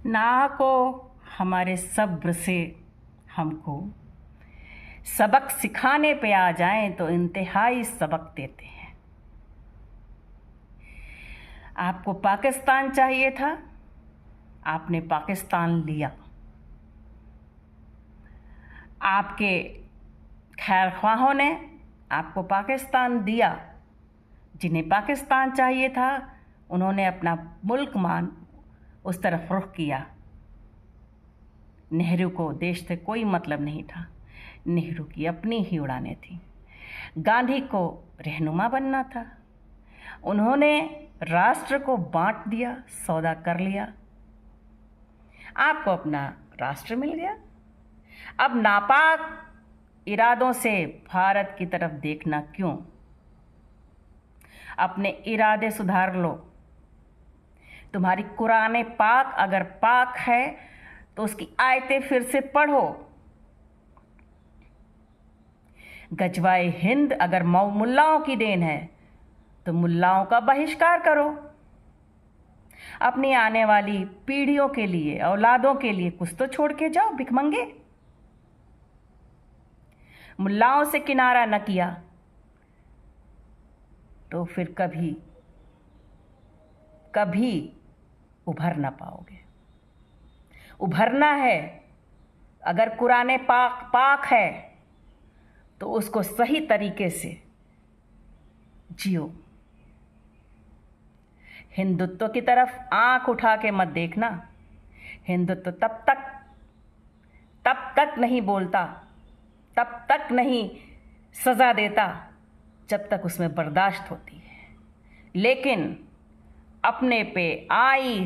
ना को हमारे सब्र से हमको सबक सिखाने पे आ जाएं तो इंतहाई सबक देते हैं। आपको पाकिस्तान चाहिए था, आपने पाकिस्तान लिया। आपके खैरख्वाहों ने आपको पाकिस्तान दिया। जिन्हें पाकिस्तान चाहिए था उन्होंने अपना मुल्क मान उस तरफ रुख किया। नेहरू को देश से कोई मतलब नहीं था, नेहरू की अपनी ही उड़ानें थीं। गांधी को रहनुमा बनना था, उन्होंने राष्ट्र को बांट दिया, सौदा कर लिया। आपको अपना राष्ट्र मिल गया। अब नापाक इरादों से भारत की तरफ देखना क्यों? अपने इरादे सुधार लो। तुम्हारी कुरान पाक अगर पाक है तो उसकी आयतें फिर से पढ़ो। गजवाए हिंद अगर मुल्लाओं की देन है तो मुल्लाओं का बहिष्कार करो। अपनी आने वाली पीढ़ियों के लिए, औलादों के लिए कुछ तो छोड़ के जाओ, भिखमंगे। मुल्लाओं से किनारा न किया तो फिर कभी कभी उभर ना पाओगे। उभरना है, अगर कुरान पाक है तो उसको सही तरीके से जियो। हिंदुत्व की तरफ आंख उठा के मत देखना। हिंदुत्व तब तक नहीं बोलता, तब तक नहीं सजा देता जब तक उसमें बर्दाश्त होती है। लेकिन अपने पे आई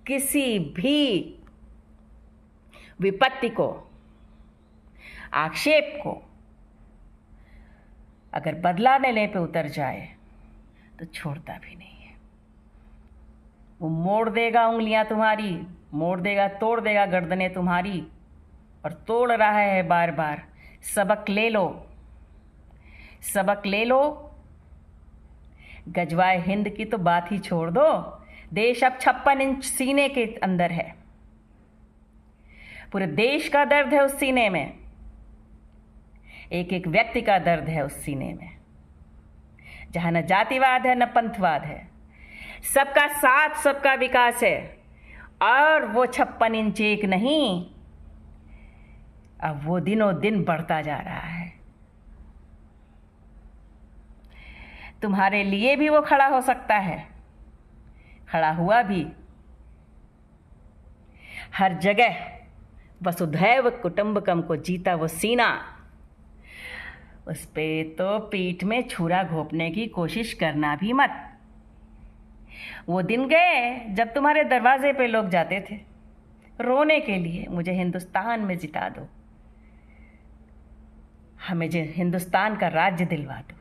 किसी भी विपत्ति को, आक्षेप को अगर बदला लेने पे उतर जाए तो छोड़ता भी नहीं है। वो मोड़ देगा उंगलियां तुम्हारी, मोड़ देगा, तोड़ देगा गर्दनें तुम्हारी, और तोड़ रहा है बार बार। सबक ले लो, सबक ले लो। गजवाए हिंद की तो बात ही छोड़ दो। देश अब 56 इंच सीने के अंदर है। पूरे देश का दर्द है उस सीने में, एक एक व्यक्ति का दर्द है उस सीने में, जहां न जातिवाद है न पंथवाद है। सबका साथ, सबका विकास है। और वो 56 इंच एक नहीं, अब वो दिनों दिन बढ़ता जा रहा है। तुम्हारे लिए भी वो खड़ा हो सकता है, खड़ा हुआ भी। हर जगह वसुधैव कुटुंबकम को जीता वो सीना, उस पे तो पीठ में छुरा घोंपने की कोशिश करना भी मत। वो दिन गए जब तुम्हारे दरवाजे पे लोग जाते थे रोने के लिए, मुझे हिंदुस्तान में जिता दो, हमें जो हिंदुस्तान का राज्य दिलवा दो।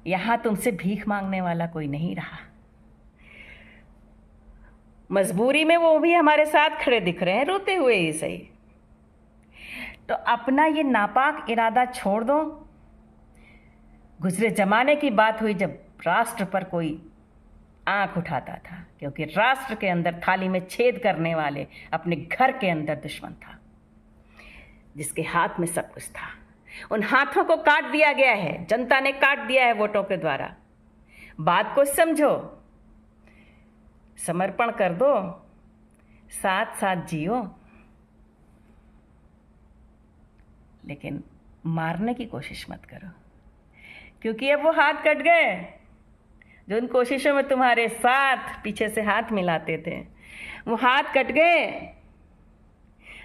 यहां तुमसे भीख मांगने वाला कोई नहीं रहा। मजबूरी में वो भी हमारे साथ खड़े दिख रहे हैं, रोते हुए ही सही। तो अपना ये नापाक इरादा छोड़ दो। गुजरे जमाने की बात हुई जब राष्ट्र पर कोई आंख उठाता था, क्योंकि राष्ट्र के अंदर थाली में छेद करने वाले अपने घर के अंदर दुश्मन था, जिसके हाथ में सब कुछ था। उन हाथों को काट दिया गया है, जनता ने काट दिया है वोटों के द्वारा। बात को समझो, समर्पण कर दो, साथ साथ जियो, लेकिन मारने की कोशिश मत करो, क्योंकि अब वो हाथ कट गए जो उन कोशिशों में तुम्हारे साथ पीछे से हाथ मिलाते थे। वो हाथ कट गए,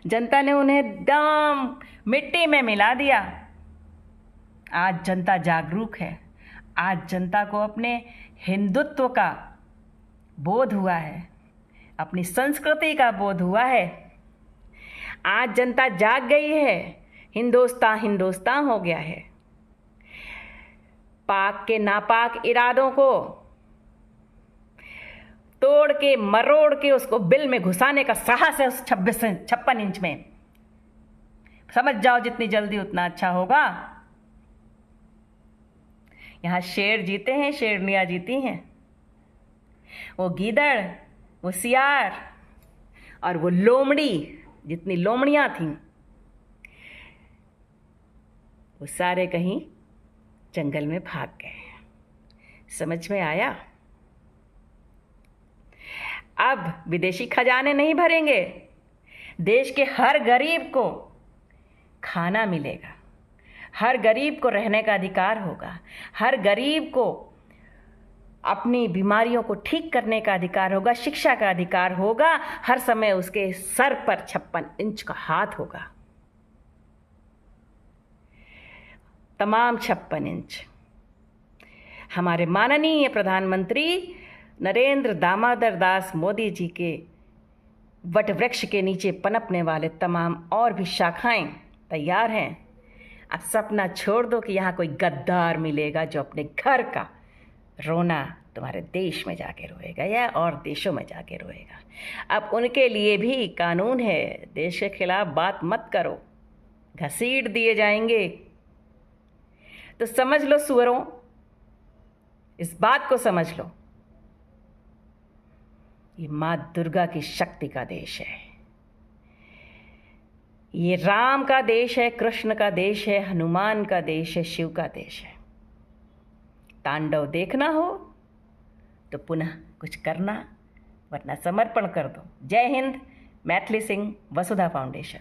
जनता ने उन्हें दम मिट्टी में मिला दिया। आज जनता जागरूक है, आज जनता को अपने हिंदुत्व का बोध हुआ है, अपनी संस्कृति का बोध हुआ है। आज जनता जाग गई है, हिंदुस्तान हिंदुस्तान हो गया है। पाक के नापाक इरादों को तोड़ के मरोड़ के उसको बिल में घुसाने का साहस है उस 56 इंच में। समझ जाओ, जितनी जल्दी उतना अच्छा होगा। यहां शेर जीते हैं, शेरनियां जीती हैं। वो गीदड़, वो सियार, और वो लोमड़ी, जितनी लोमड़ियाँ थीं, वो सारे कहीं जंगल में भाग गए। समझ में आया? अब विदेशी खजाने नहीं भरेंगे, देश के हर गरीब को खाना मिलेगा, हर गरीब को रहने का अधिकार होगा, हर गरीब को अपनी बीमारियों को ठीक करने का अधिकार होगा, शिक्षा का अधिकार होगा, हर समय उसके सर पर 56 इंच का हाथ होगा, तमाम 56 इंच। हमारे माननीय प्रधानमंत्री नरेंद्र दामोदर दास मोदी जी के वट वृक्ष के नीचे पनपने वाले तमाम और भी शाखाएं तैयार हैं। अब सपना छोड़ दो कि यहाँ कोई गद्दार मिलेगा जो अपने घर का रोना तुम्हारे देश में जाके रोएगा या और देशों में जाके रोएगा। अब उनके लिए भी कानून है, देश के खिलाफ बात मत करो, घसीट दिए जाएंगे। तो समझ लो सुअरों, इस बात को समझ लो, ये माँ दुर्गा की शक्ति का देश है, ये राम का देश है, कृष्ण का देश है, हनुमान का देश है, शिव का देश है। तांडव देखना हो तो पुनः कुछ करना, वरना समर्पण कर दो। जय हिंद। मैथिली सिंह, वसुधा फाउंडेशन।